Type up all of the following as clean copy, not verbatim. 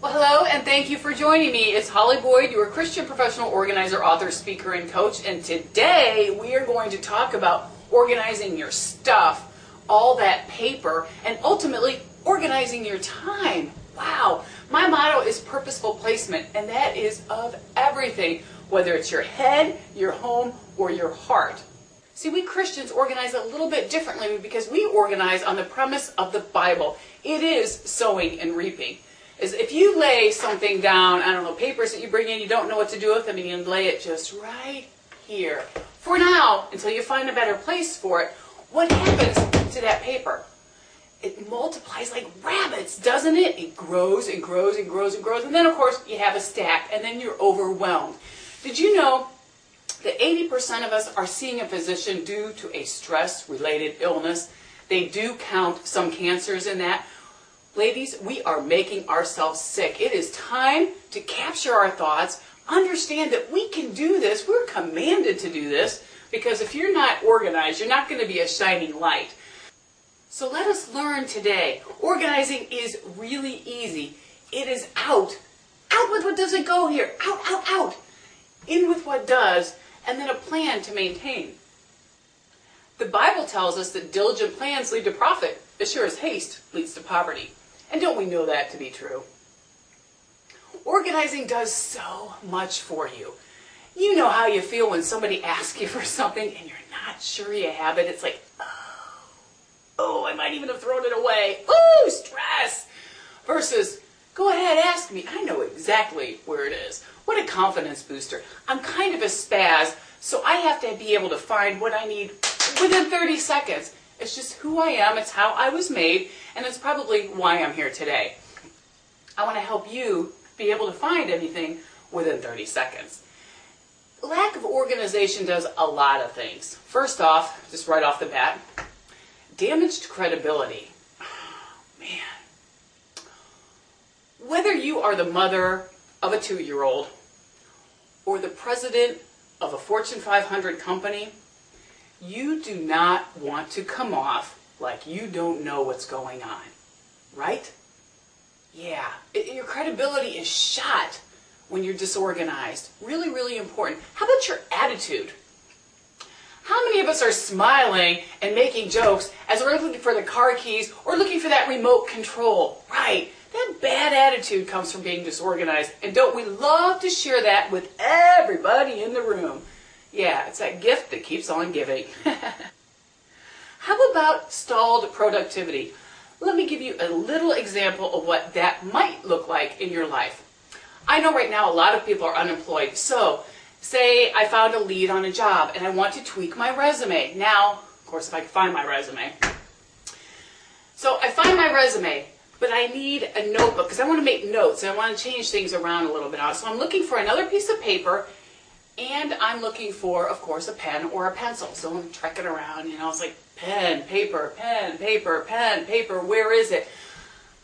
Well, hello, and thank you for joining me. It's Holly Boyd, your Christian professional organizer, author, speaker, and coach. And today we are going to talk about organizing your stuff, all that paper, and ultimately organizing your time. Wow. My motto is purposeful placement, and that is of everything, whether it's your head, your home, or your heart. See, we Christians organize a little bit differently because we organize on the premise of the Bible. It is sowing and reaping. Is if you lay something down, I don't know, papers that you bring in, you don't know what to do with them, and you lay it just right here. For now, until you find a better place for it, what happens to that paper? It multiplies like rabbits, doesn't it? It grows and grows and grows and grows, and then of course you have a stack, and then you're overwhelmed. Did you know that 80% of us are seeing a physician due to a stress-related illness? They do count some cancers in that. Ladies, we are making ourselves sick. It is time to capture our thoughts, understand that we can do this. We're commanded to do this, because if you're not organized, you're not going to be a shining light. So let us learn today. Organizing is really easy. It is out. Out with what doesn't go here. Out, out, out. In with what does, and then a plan to maintain. The Bible tells us that diligent plans lead to profit, as sure as haste leads to poverty. And don't we know that to be true? Organizing does so much for you. You know how you feel when somebody asks you for something and you're not sure you have it. It's like, oh, I might even have thrown it away. Ooh, stress. Versus, go ahead, ask me. I know exactly where it is. What a confidence booster. I'm kind of a spaz, so I have to be able to find what I need within 30 seconds. It's just who I am, it's how I was made, and it's probably why I'm here today. I want to help you be able to find anything within 30 seconds. Lack of organization does a lot of things. First off, just right off the bat, damaged credibility. Oh, man. Whether you are the mother of a 2-year-old or the president of a Fortune 500 company, you do not want to come off like you don't know what's going on, right? Yeah, your credibility is shot when you're disorganized. Really, really important. How about your attitude? How many of us are smiling and making jokes as we're looking for the car keys or looking for that remote control? Right. That bad attitude comes from being disorganized. And don't we love to share that with everybody in the room? Yeah, it's that gift that keeps on giving. How about stalled productivity? Let me give you a little example of what that might look like in your life. I know right now a lot of people are unemployed. So, say I found a lead on a job and I want to tweak my resume. Now, of course, if I can find my resume. So I find my resume, but I need a notebook because I want to make notes and I want to change things around a little bit. So I'm looking for another piece of paper. And I'm looking for, of course, a pen or a pencil. So I'm trekking around, it's like pen, paper, pen, paper, pen, paper. Where is it?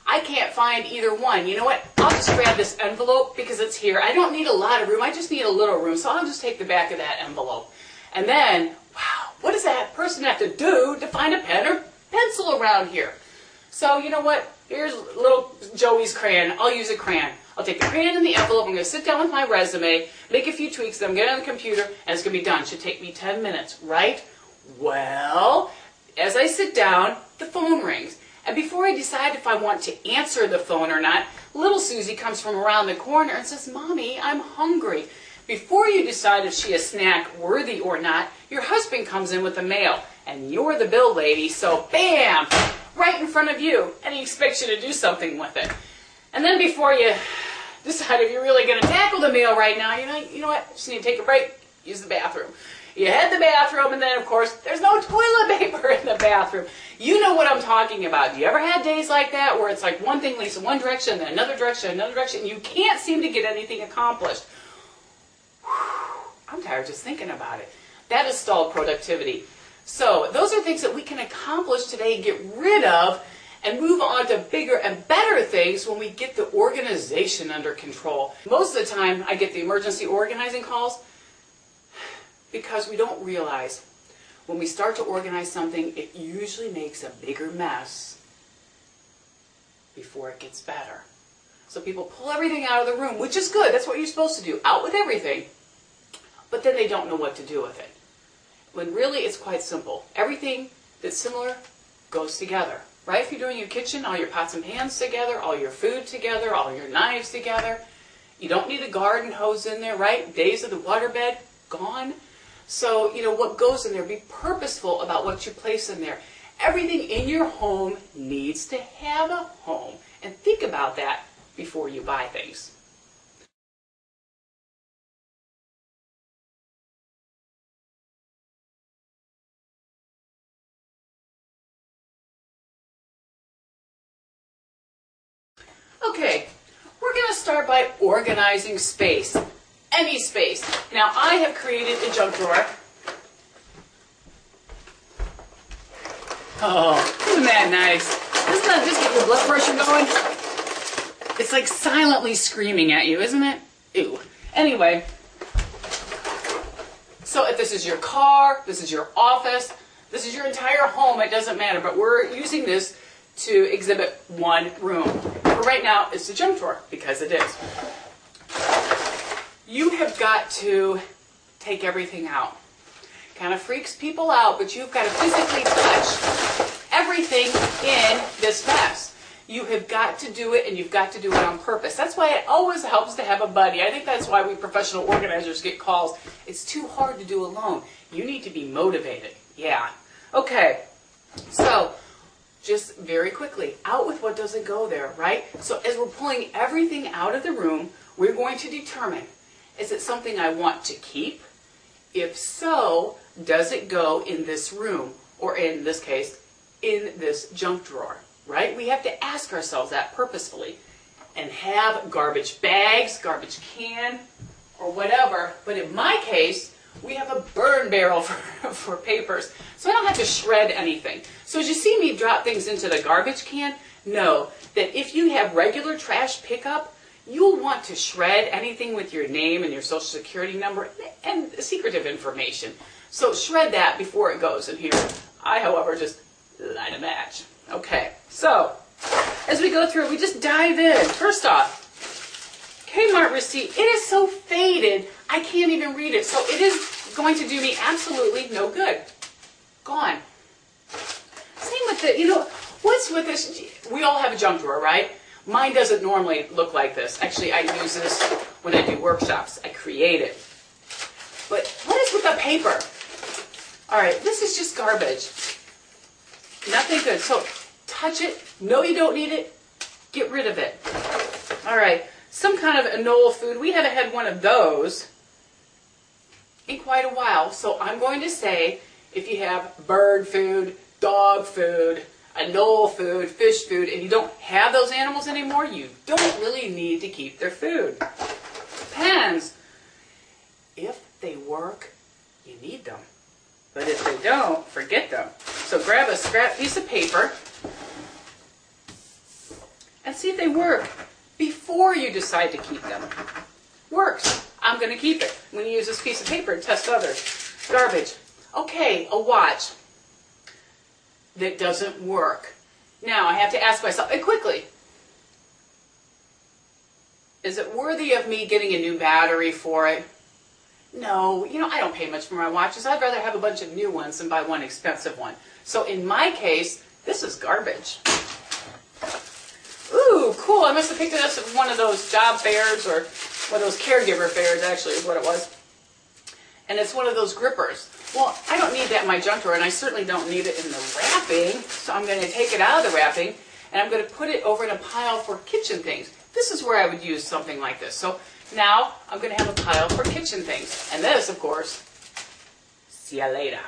I can't find either one. You know what? I'll just grab this envelope because it's here. I don't need a lot of room. I just need a little room. So I'll just take the back of that envelope. And then, wow, what does that person have to do to find a pen or pencil around here? So you know what? Here's little Joey's crayon. I'll use a crayon. I'll take the crayon and the envelope, I'm going to sit down with my resume, make a few tweaks, then I'm going to get on the computer, and it's going to be done. It should take me 10 minutes, right? Well, as I sit down, the phone rings. And before I decide if I want to answer the phone or not, little Susie comes from around the corner and says, Mommy, I'm hungry. Before you decide if she is snack worthy or not, your husband comes in with the mail, and you're the bill lady, so bam, right in front of you, and he expects you to do something with it. And then before you decide if you're really going to tackle the meal right now, you know what, just need to take a break, use the bathroom. You head to the bathroom, and then, of course, there's no toilet paper in the bathroom. You know what I'm talking about. Do you ever have days like that where it's like one thing leads in one direction, then another direction, and you can't seem to get anything accomplished? Whew, I'm tired just thinking about it. That is stalled productivity. So those are things that we can accomplish today and get rid of and move on to bigger and better things when we get the organization under control. Most of the time, I get the emergency organizing calls because we don't realize when we start to organize something, it usually makes a bigger mess before it gets better. So people pull everything out of the room, which is good. That's what you're supposed to do. Out with everything. But then they don't know what to do with it. When really it's quite simple. Everything that's similar goes together. Right? If you're doing your kitchen, all your pots and pans together, all your food together, all your knives together. You don't need a garden hose in there, right? Days of the waterbed, gone. So, what goes in there, be purposeful about what you place in there. Everything in your home needs to have a home. And think about that before you buy things. Okay, we're going to start by organizing space. Any space. Now, I have created a junk drawer. Oh, isn't that nice? Doesn't that just get your blood pressure going? It's like silently screaming at you, isn't it? Ew. Anyway, so if this is your car, this is your office, this is your entire home, it doesn't matter, but we're using this to exhibit one room. But right now, it's a junk drawer, because it is. You have got to take everything out. Kind of freaks people out, but you've got to physically touch everything in this mess. You have got to do it, and you've got to do it on purpose. That's why it always helps to have a buddy. I think that's why we professional organizers get calls. It's too hard to do alone. You need to be motivated. Yeah. Okay. So, just very quickly, out with what doesn't go there, right? So as we're pulling everything out of the room, we're going to determine, is it something I want to keep? If so, does it go in this room? Or in this case, in this junk drawer, right? We have to ask ourselves that purposefully and have garbage bags, garbage can, or whatever. But in my case, we have a burn barrel for papers. So I don't have to shred anything. So as you see me drop things into the garbage can, know that if you have regular trash pickup, you'll want to shred anything with your name and your social security number and secretive information. So shred that before it goes in here. I, however, just light a match. Okay, so as we go through, we just dive in. First off, Kmart receipt. It is so faded, I can't even read it. So it is going to do me absolutely no good. Gone. Same with the, what's with this? We all have a junk drawer, right? Mine doesn't normally look like this. Actually, I use this when I do workshops. I create it. But what is with the paper? All right, this is just garbage. Nothing good. So touch it. No, you don't need it. Get rid of it. All right, some kind of Anole food. We haven't had one of those in quite a while. So I'm going to say if you have bird food, dog food, Anole food, fish food, and you don't have those animals anymore, you don't really need to keep their food. Pens. If they work, you need them. But if they don't, forget them. So grab a scrap piece of paper and see if they work before you decide to keep them. Works. I'm going to keep it. I'm going to use this piece of paper and test others. Garbage. Okay, a watch that doesn't work. Now I have to ask myself, and quickly, is it worthy of me getting a new battery for it? No, I don't pay much for my watches. I'd rather have a bunch of new ones than buy one expensive one. So in my case, this is garbage. Ooh, cool. I must have picked it up at one of those job fairs or one of those caregiver fairs, actually, is what it was. And it's one of those grippers. Well, I don't need that in my junk drawer, and I certainly don't need it in the wrapping. So I'm going to take it out of the wrapping, and I'm going to put it over in a pile for kitchen things. This is where I would use something like this. So now I'm going to have a pile for kitchen things. And this, of course, see ya later.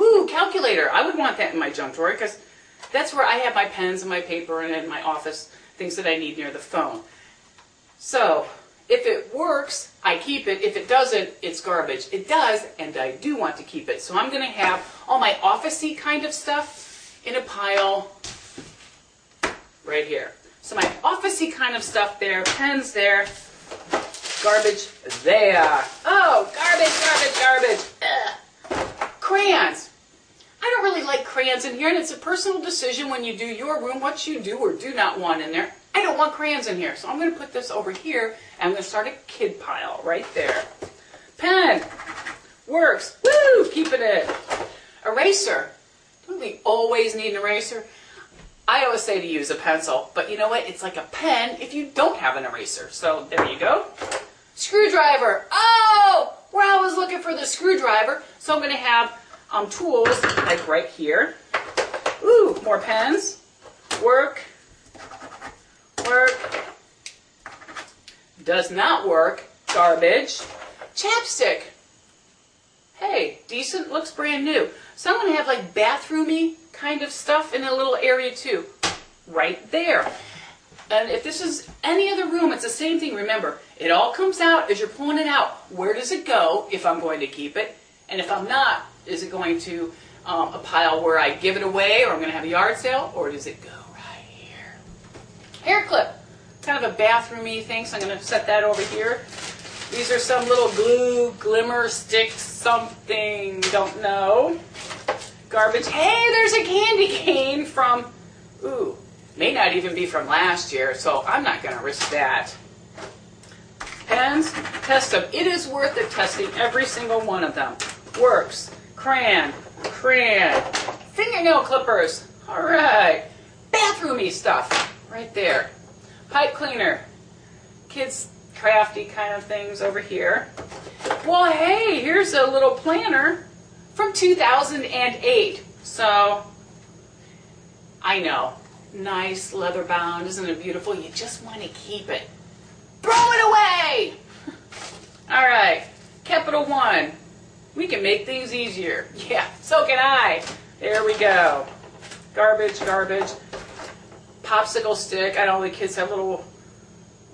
Ooh, calculator. I would want that in my junk drawer because that's where I have my pens and my paper and in my office, things that I need near the phone. So if it works, I keep it. If it doesn't, it's garbage. It does, and I do want to keep it. So I'm going to have all my office-y kind of stuff in a pile right here. So my office-y kind of stuff there, pens there, garbage there. Oh, garbage, garbage, garbage. Ugh. Crayons. I don't really like crayons in here, and it's a personal decision when you do your room what you do or do not want in there. I don't want crayons in here, so I'm going to put this over here, and I'm going to start a kid pile right there. Pen. Works. Woo! Keeping it. Eraser. Don't we always need an eraser? I always say to use a pencil, but you know what? It's like a pen if you don't have an eraser. So there you go. Screwdriver. Oh! Well, I was looking for the screwdriver, so I'm going to have tools like right here. Ooh, more pens. Work. Work. Does not work. Garbage. Chapstick. Hey, decent, looks brand new. So I'm going to have like bathroomy kind of stuff in a little area too. Right there. And if this is any other room, it's the same thing. Remember, it all comes out as you're pulling it out. Where does it go if I'm going to keep it? And if I'm not, is it going to a pile where I give it away or I'm going to have a yard sale? Or does it go right here? Hair clip. Kind of a bathroomy thing, so I'm going to set that over here. These are some little glue, glimmer sticks, something, don't know. Garbage. Hey, there's a candy cane from, ooh, may not even be from last year, so I'm not going to risk that. Pens, test them. It is worth it testing every single one of them. Works. Crayon, crayon, fingernail clippers. All right. Bathroomy stuff right there. Pipe cleaner. Kids crafty kind of things over here. Well, hey, here's a little planner from 2008. So, I know, nice leather bound, isn't it beautiful? You just want to keep it. Throw it away! All right, Capital One. We can make things easier. Yeah, so can I. There we go. Garbage, garbage. Popsicle stick. I know the kids have little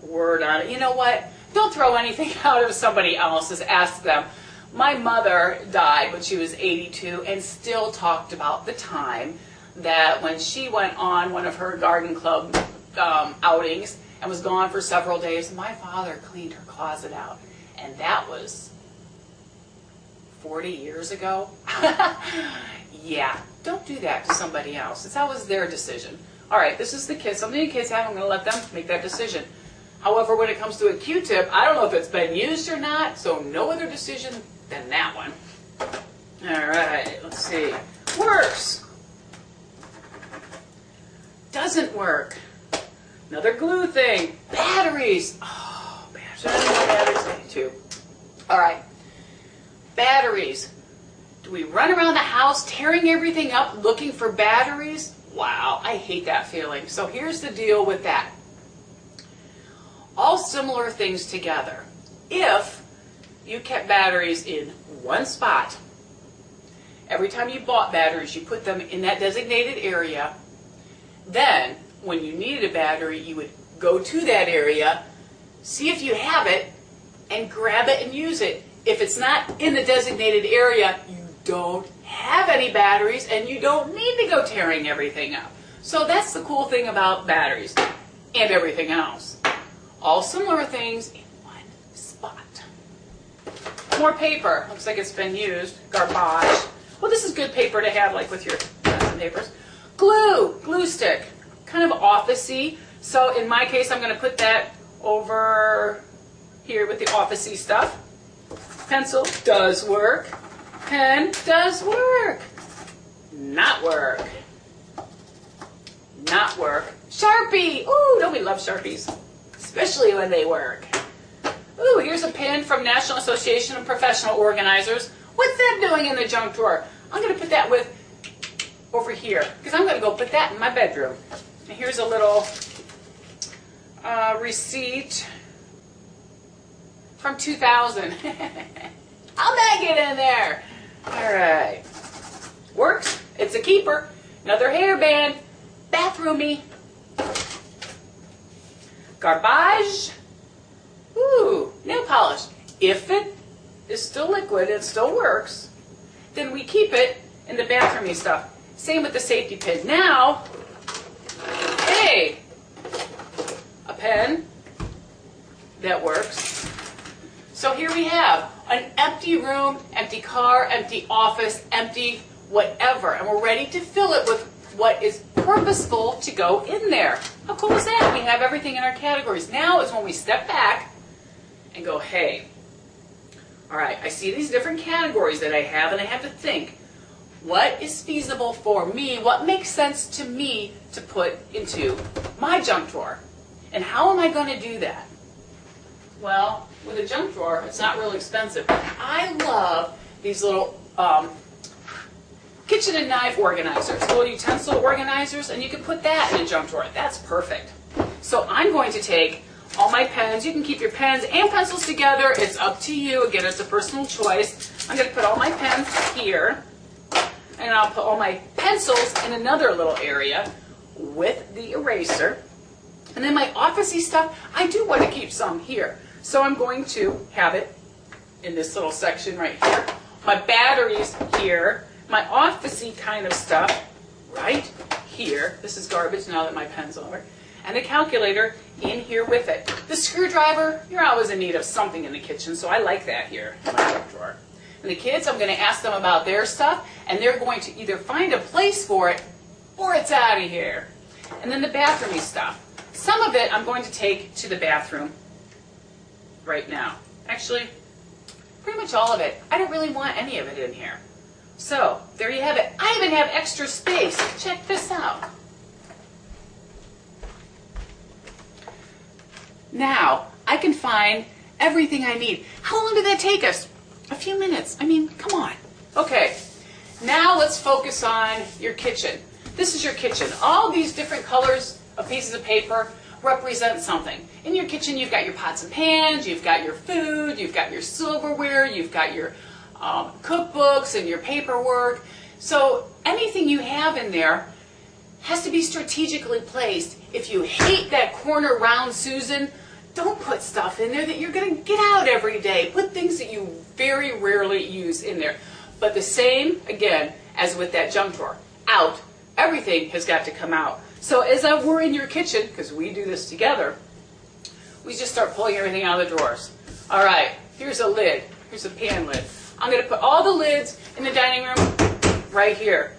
word on it. You know what? Don't throw anything out of somebody else's. Ask them. My mother died when she was 82 and still talked about the time that when she went on one of her garden club outings and was gone for several days, my father cleaned her closet out. And that was 40 years ago. Yeah, don't do that to somebody else. That was their decision. All right, this is the kids. Something the kids have, I'm going to let them make that decision. However, when it comes to a Q-tip, I don't know if it's been used or not, so no other decision than that one. All right, let's see. Works. Doesn't work. Another glue thing. Batteries. Oh, batteries. I don't know batteries too. All right. Batteries. Do we run around the house tearing everything up looking for batteries? Wow, I hate that feeling. So here's the deal with that. All similar things together. If you kept batteries in one spot, every time you bought batteries, you put them in that designated area, then when you needed a battery, you would go to that area, see if you have it, and grab it and use it. If it's not in the designated area, you don't have any batteries and you don't need to go tearing everything up. So that's the cool thing about batteries and everything else. All similar things in one spot. More paper. Looks like it's been used. Garbage. Well, this is good paper to have like with your papers. Glue. Glue stick. Kind of office-y. So in my case, I'm going to put that over here with the office-y stuff. Pencil does work. Pen does work. Not work. Not work. Sharpie. Ooh, don't we love Sharpies? Especially when they work. Ooh, here's a pin from National Association of Professional Organizers. What's that doing in the junk drawer? I'm going to put that with over here because I'm going to go put that in my bedroom. And here's a little receipt from 2000. I'll bag it in there. All right. Works. It's a keeper. Another hairband. Bathroomy. Garbage. Ooh, nail polish. If it is still liquid and still works, then we keep it in the bathroomy stuff. Same with the safety pin. Now, hey, a pen that works. So here we have an empty room, empty car, empty office, empty whatever, and we're ready to fill it with what is purposeful to go in there. How cool is that? We have everything in our categories. Now is when we step back and go, hey, all right, I see these different categories that I have, and I have to think, what is feasible for me? What makes sense to me to put into my junk drawer? And how am I going to do that? Well, with a junk drawer, it's not real expensive. I love these little kitchen and knife organizers, little utensil organizers, and you can put that in a junk drawer. That's perfect. So I'm going to take all my pens. You can keep your pens and pencils together. It's up to you. Again, it's a personal choice. I'm going to put all my pens here, and I'll put all my pencils in another little area with the eraser. And then my officey stuff, I do want to keep some here. So I'm going to have it in this little section right here. My batteries here. My officey kind of stuff right here. This is garbage now that my pen's over. And the calculator in here with it. The screwdriver, you're always in need of something in the kitchen, so I like that here in my junk drawer. And the kids, I'm going to ask them about their stuff, and they're going to either find a place for it or it's out of here. And then the bathroomy stuff. Some of it I'm going to take to the bathroom right now. Actually, pretty much all of it. I don't really want any of it in here. So, there you have it. I even have extra space. Check this out. Now, I can find everything I need. How long did that take us? A few minutes. I mean, come on. Okay, now let's focus on your kitchen. This is your kitchen. All these different colors of pieces of paper represent something. In your kitchen, you've got your pots and pans, you've got your food, you've got your silverware, you've got your cookbooks and your paperwork. So anything you have in there has to be strategically placed. If you hate that corner round Susan, don't put stuff in there that you're going to get out every day. Put things that you very rarely use in there. But the same, again, as with that junk drawer. Out. Everything has got to come out. So as we're in your kitchen, because we do this together, we just start pulling everything out of the drawers. All right, here's a lid. Here's a pan lid. I'm going to put all the lids in the dining room right here.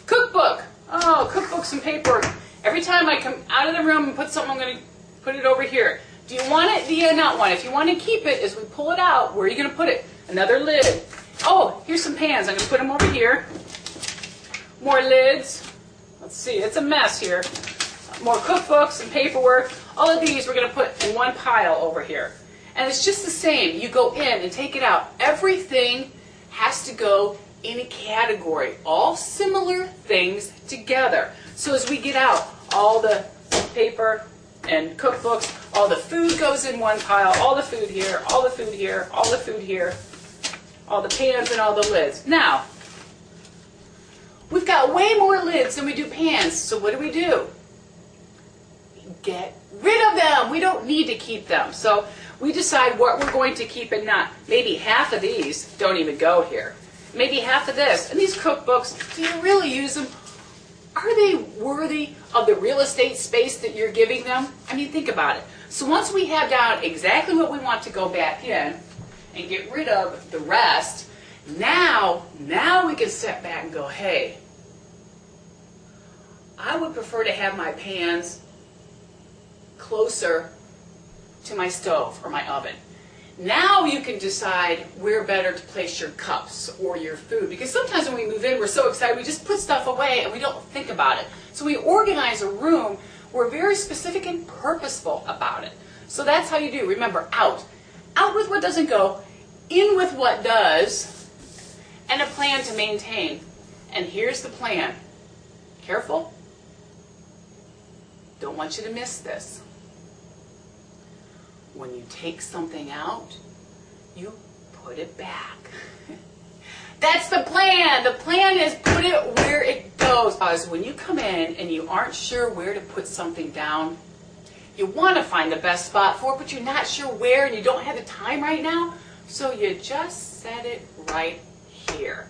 Cookbook. Oh, cookbooks and paperwork. Every time I come out of the room and put something, I'm going to put it over here. Do you want it? Do you not want it? If you want to keep it, as we pull it out, where are you going to put it? Another lid. Oh, here's some pans. I'm going to put them over here. More lids. Let's see, it's a mess here. More cookbooks and paperwork. All of these we're going to put in one pile over here. And it's just the same. You go in and take it out. Everything has to go in a category. All similar things together. So as we get out, all the paper and cookbooks, all the food goes in one pile, all the food here, all the food here, all the food here, all the pans and all the lids. Now, we've got way more lids than we do pans, so what do? Get rid of them. We don't need to keep them. So we decide what we're going to keep and not. Maybe half of these don't even go here. Maybe half of this. And these cookbooks, do you really use them? Are they worthy of the real estate space that you're giving them? I mean, think about it. So once we have down exactly what we want to go back in and get rid of the rest, now we can step back and go, hey, I would prefer to have my pans closer to my stove or my oven. Now you can decide where better to place your cups or your food. Because sometimes when we move in, we're so excited, we just put stuff away and we don't think about it. So we organize a room, we're very specific and purposeful about it. So that's how you do. Remember, out. Out with what doesn't go, in with what does, and a plan to maintain. And here's the plan. Careful. Don't want you to miss this. When you take something out, you put it back. That's the plan. The plan is put it where it goes. Because when you come in and you aren't sure where to put something down, you want to find the best spot for it, but you're not sure where and you don't have the time right now, so you just set it right here.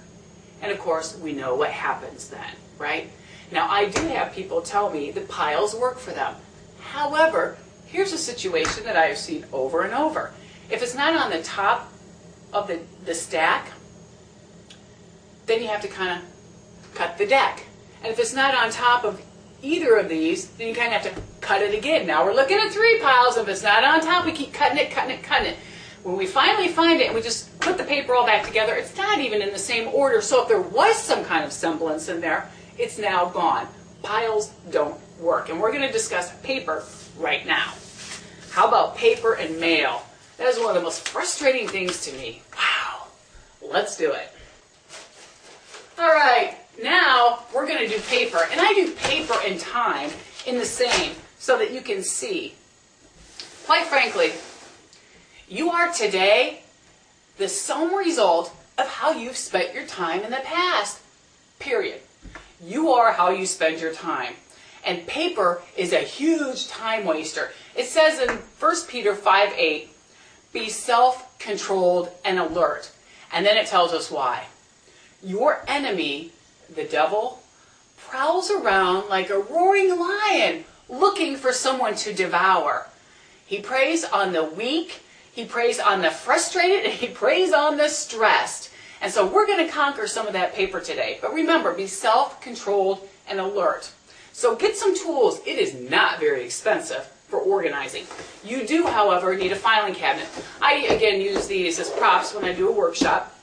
And of course, we know what happens then, right? Now, I do have people tell me that piles work for them. However, here's a situation that I have seen over and over. If it's not on the top of the stack, then you have to kind of cut the deck. And if it's not on top of either of these, then you kind of have to cut it again. Now we're looking at 3 piles. If it's not on top, we keep cutting it, cutting it, cutting it. When we finally find it and we just put the paper all back together, it's not even in the same order. So if there was some kind of semblance in there, it's now gone. Piles don't work. And we're going to discuss paper right now. How about paper and mail? That is one of the most frustrating things to me. Wow. Let's do it. All right. Now we're going to do paper. And I do paper and time in the same so that you can see. Quite frankly, you are today the sum result of how you've spent your time in the past. Period. You are how you spend your time. And paper is a huge time waster. It says in 1 Peter 5:8, be self-controlled and alert. And then it tells us why. Your enemy, the devil, prowls around like a roaring lion looking for someone to devour. He preys on the weak, he preys on the frustrated, and he preys on the stressed. And so we're going to conquer some of that paper today. But remember, be self-controlled and alert. So get some tools. It is not very expensive for organizing. You do, however, need a filing cabinet. I, again, use these as props when I do a workshop.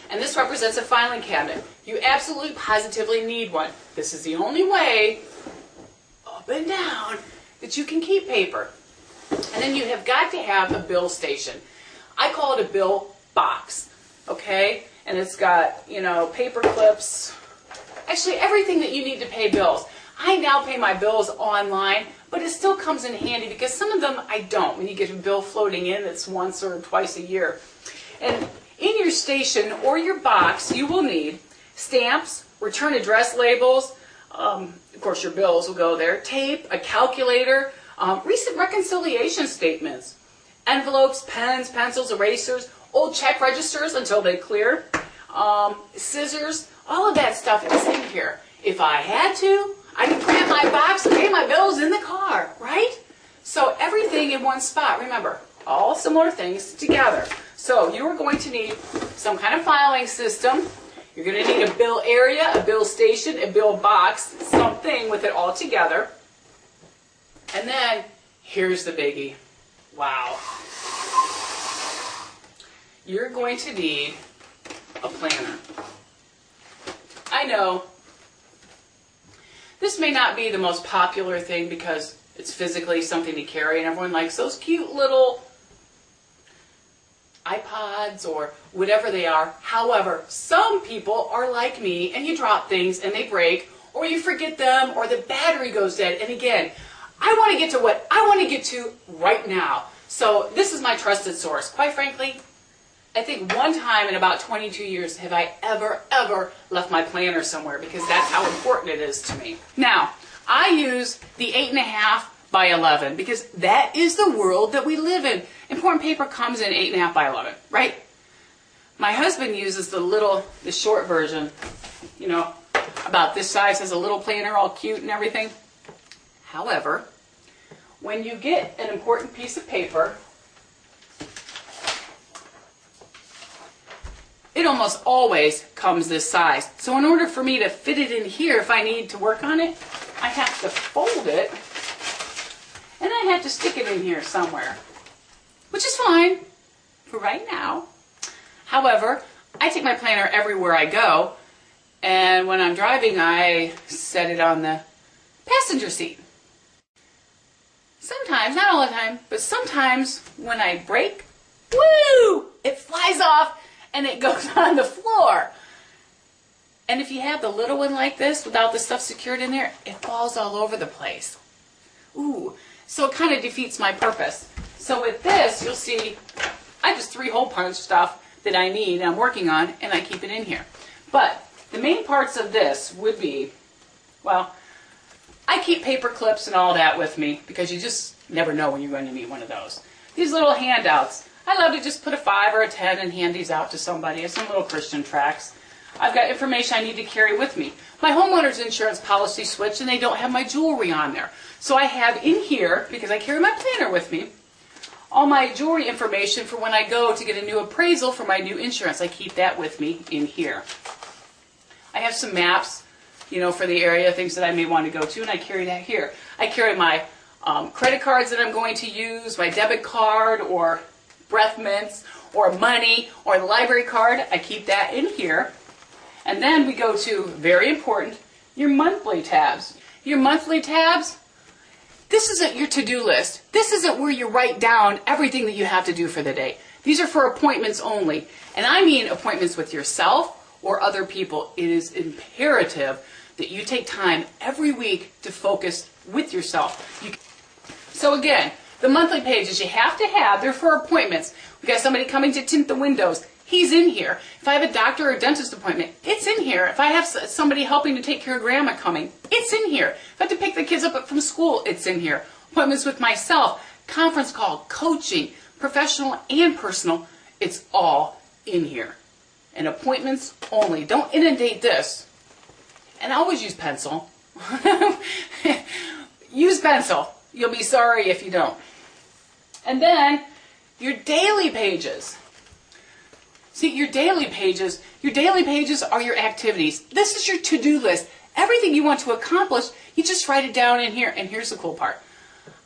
And this represents a filing cabinet. You absolutely positively need one. This is the only way, up and down, that you can keep paper. And then you have got to have a bill station. I call it a bill box, okay? And it's got, paper clips, actually everything that you need to pay bills. I now pay my bills online, but it still comes in handy because some of them I don't. When you get a bill floating in that's once or twice a year. And in your station or your box, you will need stamps, return address labels, of course your bills will go there, tape, a calculator, recent reconciliation statements, envelopes, pens, pencils, erasers, old check registers until they clear, scissors, all of that stuff is in here. If I had to, I could grab my box and pay my bills in the car, right? So everything in one spot. Remember, all similar things together. So you are going to need some kind of filing system. You're going to need a bill area, a bill station, a bill box, something with it all together. And then, here's the biggie. Wow. You're going to need a planner. I know, this may not be the most popular thing because it's physically something to carry and everyone likes those cute little iPods or whatever they are. However, some people are like me and you drop things and they break or you forget them or the battery goes dead. And again, I want to get to what I want to get to right now. So this is my trusted source. Quite frankly, I think one time in about 22 years have I ever left my planner somewhere because that's how important it is to me. Now, I use the 8.5 by 11 because that is the world that we live in. Important paper comes in 8.5 by 11, right? My husband uses the short version, about this size, has a little planner all cute and everything. However, when you get an important piece of paper, it almost always comes this size. So in order for me to fit it in here, if I need to work on it, I have to fold it, and I have to stick it in here somewhere, which is fine for right now. However, I take my planner everywhere I go, and when I'm driving, I set it on the passenger seat. Sometimes, not all the time, but sometimes when I brake, woo, it flies off and it goes on the floor. And if you have the little one like this without the stuff secured in there, it falls all over the place. Ooh, so it kind of defeats my purpose. So with this, you'll see I just 3-hole punch stuff that I need and I'm working on, and I keep it in here. But the main parts of this would be, well, I keep paper clips and all that with me because you just never know when you're going to need one of those. These little handouts, I love to just put a 5 or a 10 and hand these out to somebody. It's some little Christian tracts. I've got information I need to carry with me. My homeowner's insurance policy switched and they don't have my jewelry on there. So I have in here, because I carry my planner with me, all my jewelry information for when I go to get a new appraisal for my new insurance. I keep that with me in here. I have some maps for the area, things that I may want to go to, and I carry that here. I carry my credit cards that I'm going to use, my debit card, or breath mints, or money, or the library card. I keep that in here. And then we go to, very important, your monthly tabs. Your monthly tabs, this isn't your to-do list. This isn't where you write down everything that you have to do for the day. These are for appointments only. And I mean appointments with yourself or other people. It is imperative that you take time every week to focus with yourself. So again, the monthly pages you have to have, they're for appointments. We got somebody coming to tint the windows. He's in here. If I have a doctor or a dentist appointment, it's in here. If I have somebody helping to take care of grandma coming, it's in here. If I have to pick the kids up from school, it's in here. Appointments with myself, conference call, coaching, professional and personal, it's all in here. And appointments only. Don't inundate this. And always use pencil. Use pencil. You'll be sorry if you don't. And then your daily pages. See, your daily pages are your activities. This is your to-do list. Everything you want to accomplish, you just write it down in here. And here's the cool part.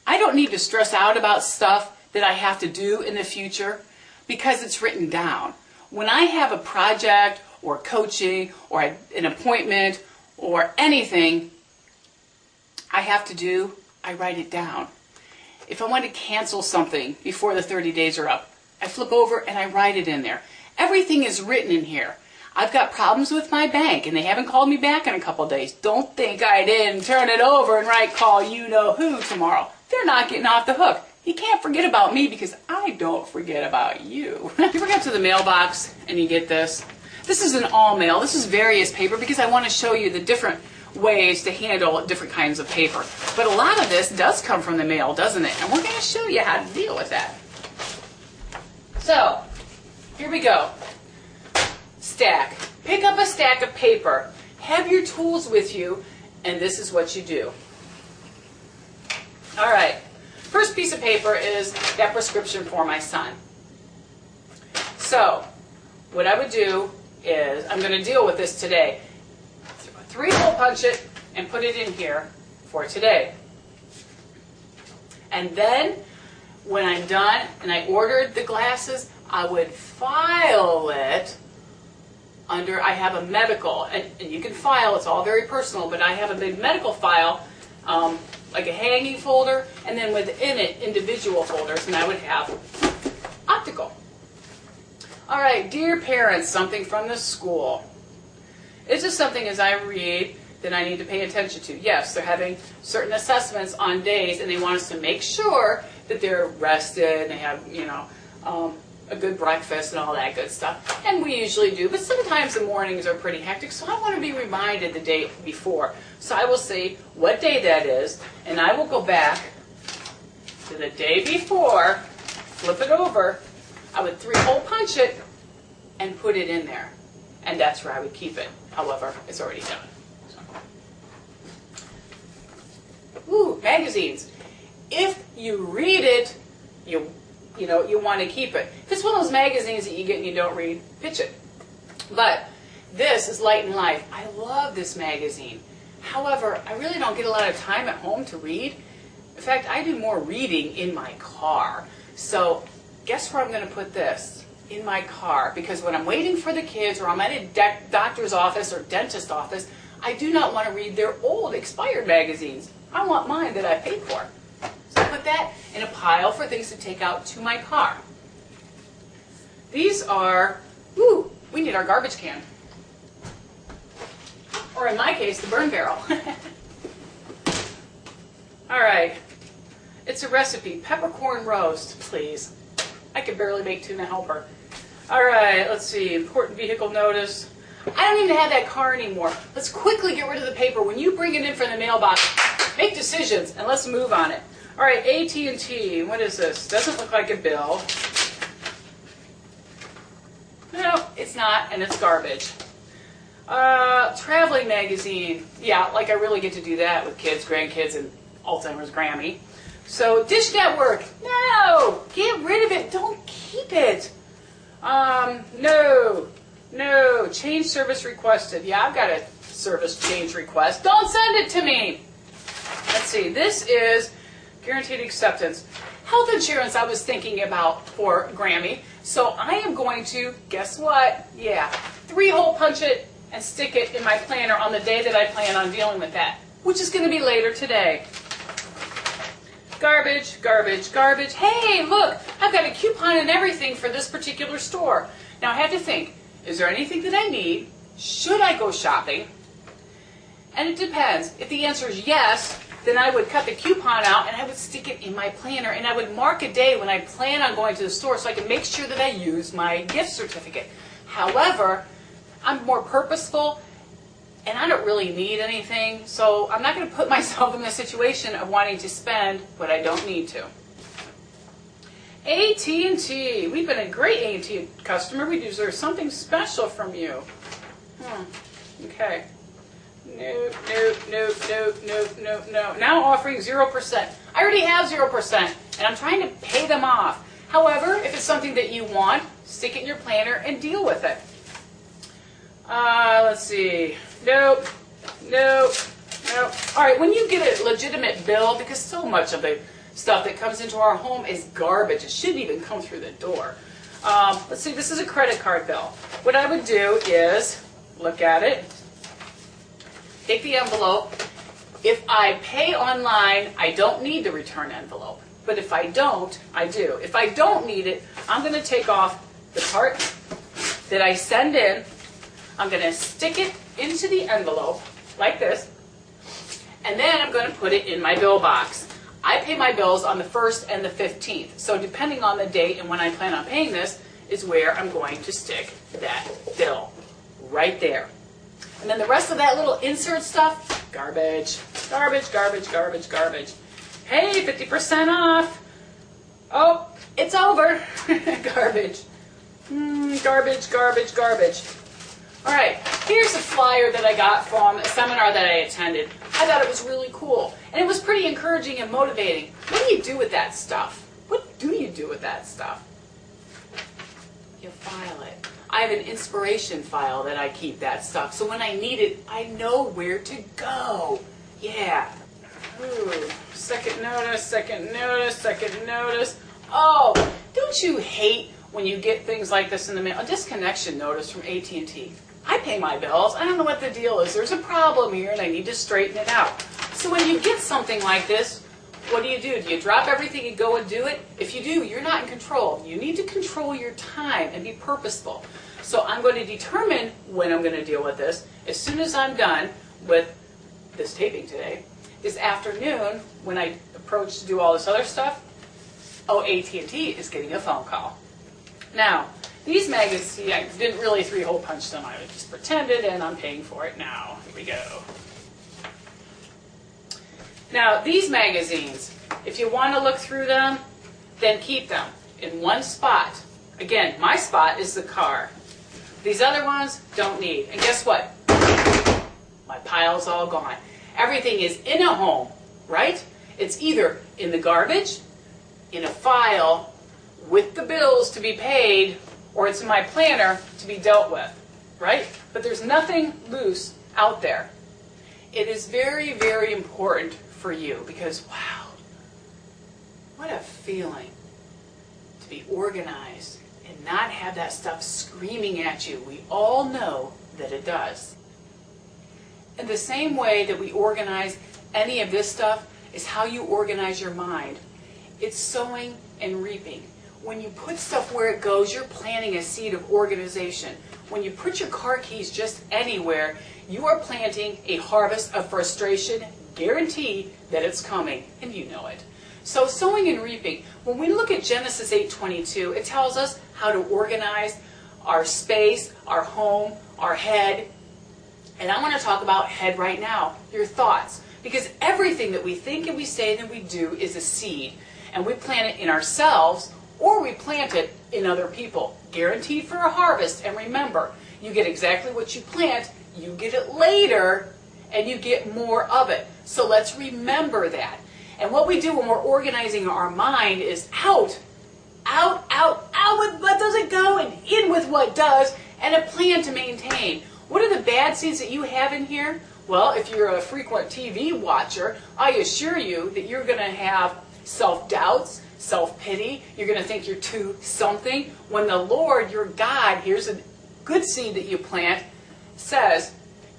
I don't need to stress out about stuff that I have to do in the future because it's written down. When I have a project or coaching or an appointment or anything I have to do, I write it down. If I want to cancel something before the 30 days are up, I flip over and I write it in there. Everything is written in here. I've got problems with my bank and they haven't called me back in a couple days. Don't think I didn't turn it over and call you-know-who tomorrow. They're not getting off the hook. You can't forget about me because I don't forget about you. You ever get to the mailbox and you get this? This is an all mail. This is various paper because I want to show you the different ways to handle different kinds of paper. But a lot of this does come from the mail, doesn't it? And we're going to show you how to deal with that. So, here we go. Stack. Pick up a stack of paper. Have your tools with you, and this is what you do. All right. First piece of paper is that prescription for my son. So, what I would do is, I'm going to deal with this today. 3-hole punch it and put it in here for today. And then, when I'm done and I ordered the glasses, I would file it under, I have a medical, and you can file, it's all very personal, but I have a big medical file, like a hanging folder, and then within it, individual folders, and I would have optical. All right, dear parents, something from the school. Is this something as I read that I need to pay attention to? Yes, they're having certain assessments on days, and they want us to make sure that they're rested, and they have, a good breakfast and all that good stuff. And we usually do, but sometimes the mornings are pretty hectic, so I want to be reminded the day before. So I will say what day that is, and I will go back to the day before, flip it over, I would 3-hole punch it, and put it in there. And that's where I would keep it. However, it's already done. So. Ooh, magazines. If you read it, you want to keep it. If it's one of those magazines that you get and you don't read, pitch it. But this is Light and Life. I love this magazine. However, I really don't get a lot of time at home to read. In fact, I do more reading in my car. So guess where I'm going to put this? In my car. Because when I'm waiting for the kids or I'm at a doctor's office or dentist office, I do not want to read their old expired magazines. I want mine that I paid for. So I put that in a pile for things to take out to my car. These are, we need our garbage can. Or in my case, the burn barrel. All right, it's a recipe, peppercorn roast, please. I can barely make tuna helper. All right, let's see, important vehicle notice. I don't even have that car anymore. Let's quickly get rid of the paper. When you bring it in from the mailbox, make decisions and let's move on it. All right, AT&T, what is this? Doesn't look like a bill. No, it's not, and it's garbage. Traveling magazine. Yeah, like I really get to do that with kids, grandkids, and Alzheimer's Grammy. So, Dish Network. No! Get rid of it. Don't keep it. No. Change service requested. Yeah, I've got a service change request. Don't send it to me. Let's see, this is guaranteed acceptance. Health insurance I was thinking about for Grammy. So I am going to, guess what? Yeah, 3-hole punch it and stick it in my planner on the day that I plan on dealing with that, which is going to be later today. Garbage, garbage, garbage. Hey, look, I've got a coupon and everything for this particular store. Now I had to think, is there anything that I need? Should I go shopping? And it depends. If the answer is yes, then I would cut the coupon out and I would stick it in my planner and I would mark a day when I plan on going to the store so I can make sure that I use my gift certificate. However, I'm more purposeful and I don't really need anything, so I'm not going to put myself in the situation of wanting to spend what I don't need to. AT&T. We've been a great AT&T customer. We deserve something special from you. Okay. Nope, nope, nope, nope, nope, nope, nope. Now offering 0%. I already have 0%, and I'm trying to pay them off. However, if it's something that you want, stick it in your planner and deal with it. Let's see. Nope, nope, nope. All right, when you get a legitimate bill, because so much of the stuff that comes into our home is garbage. It shouldn't even come through the door. Let's see, this is a credit card bill. What I would do is look at it, take the envelope. If I pay online, I don't need the return envelope. But if I don't, I do. If I don't need it, I'm going to take off the part that I send in. I'm going to stick it into the envelope like this. And then I'm going to put it in my bill box. I pay my bills on the 1st and the 15th. So depending on the date and when I plan on paying this is where I'm going to stick that bill. Right there. And then the rest of that little insert stuff, garbage, garbage, garbage, garbage, garbage. Hey, 50% off. Oh, it's over. Garbage. Garbage, garbage, garbage. All right, here's a flyer that I got from a seminar that I attended. I thought it was really cool. And it was pretty encouraging and motivating. What do you do with that stuff? What do you do with that stuff? You file it. I have an inspiration file that I keep that stuff. So when I need it, I know where to go. Yeah. Ooh. Second notice, second notice, second notice. Oh, don't you hate when you get things like this in the mail? A disconnection notice from AT&T. I pay my bills. I don't know what the deal is. There's a problem here and I need to straighten it out. So when you get something like this, what do? Do you drop everything and go and do it? If you do, you're not in control. You need to control your time and be purposeful. So I'm going to determine when I'm going to deal with this. As soon as I'm done with this taping today, this afternoon, when I approach to do all this other stuff, oh, AT&T is getting a phone call. Now, these magazines, I didn't really 3-hole punch them. I just pretended, and I'm paying for it now. Here we go. Now, these magazines, if you want to look through them, then keep them in one spot. Again, my spot is the car. These other ones, don't need. And guess what? My pile's all gone. Everything is in a home, right? It's either in the garbage, in a file, with the bills to be paid, or it's in my planner to be dealt with, right? But there's nothing loose out there. It is very, very important for you because, wow, what a feeling to be organized and not have that stuff screaming at you. We all know that it does. In the same way that we organize any of this stuff is how you organize your mind. It's sowing and reaping. When you put stuff where it goes, you're planting a seed of organization. When you put your car keys just anywhere, you are planting a harvest of frustration, guaranteed that it's coming, and you know it. So sowing and reaping, when we look at Genesis 8:22, it tells us how to organize our space, our home, our head. And I want to talk about head right now, your thoughts. Because everything that we think and we say and we do is a seed. And we plant it in ourselves or we plant it in other people. Guaranteed for a harvest. And remember, you get exactly what you plant, you get it later, and you get more of it. So let's remember that. And what we do when we're organizing our mind is out with what doesn't go and in with what does, and a plan to maintain. What are the bad seeds that you have in here? Well, if you're a frequent TV watcher, I assure you that you're going to have self-doubts, self-pity. You're going to think you're too something. When the Lord, your God, here's a good seed that you plant, says,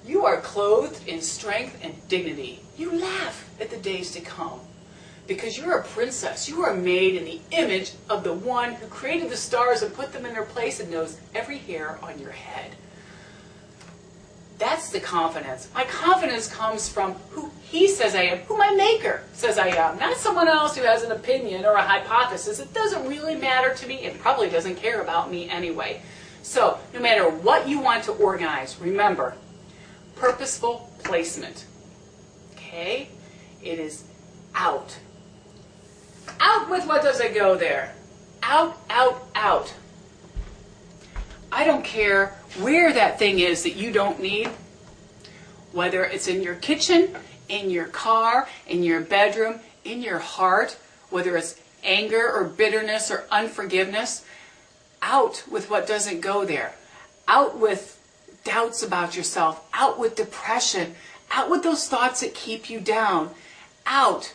you are clothed in strength and dignity. You laugh at the days to come. Because you're a princess. You are made in the image of the one who created the stars and put them in their place and knows every hair on your head. That's the confidence. My confidence comes from who He says I am, who my Maker says I am, not someone else who has an opinion or a hypothesis. It doesn't really matter to me. It probably doesn't care about me anyway. So, no matter what you want to organize, remember, purposeful placement. Okay? It is out. Out with what doesn't go there. Out, out, out. I don't care where that thing is that you don't need, whether it's in your kitchen, in your car, in your bedroom, in your heart, whether it's anger or bitterness or unforgiveness. Out with what doesn't go there. Out with doubts about yourself. Out with depression. Out with those thoughts that keep you down. Out.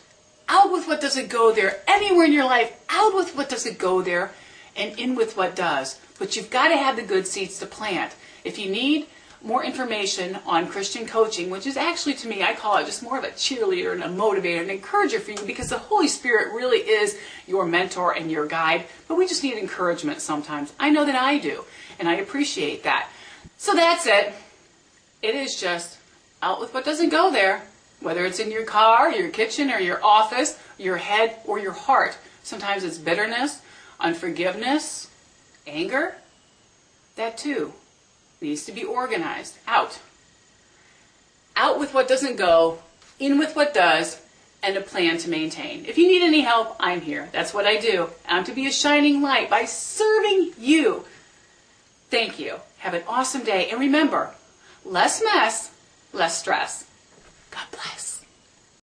Out with what doesn't go there. Anywhere in your life, out with what doesn't go there and in with what does. But you've got to have the good seeds to plant. If you need more information on Christian coaching, which is actually, to me, I call it just more of a cheerleader and a motivator and encourager for you, because the Holy Spirit really is your mentor and your guide, but we just need encouragement sometimes. I know that I do, and I appreciate that. So that's it. It is just out with what doesn't go there, whether it's in your car, your kitchen, or your office, your head, or your heart. Sometimes it's bitterness, unforgiveness, anger. That too needs to be organized. Out. Out with what doesn't go, in with what does, and a plan to maintain. If you need any help, I'm here. That's what I do. I'm to be a shining light by serving you. Thank you. Have an awesome day. And remember, less mess, less stress. God bless.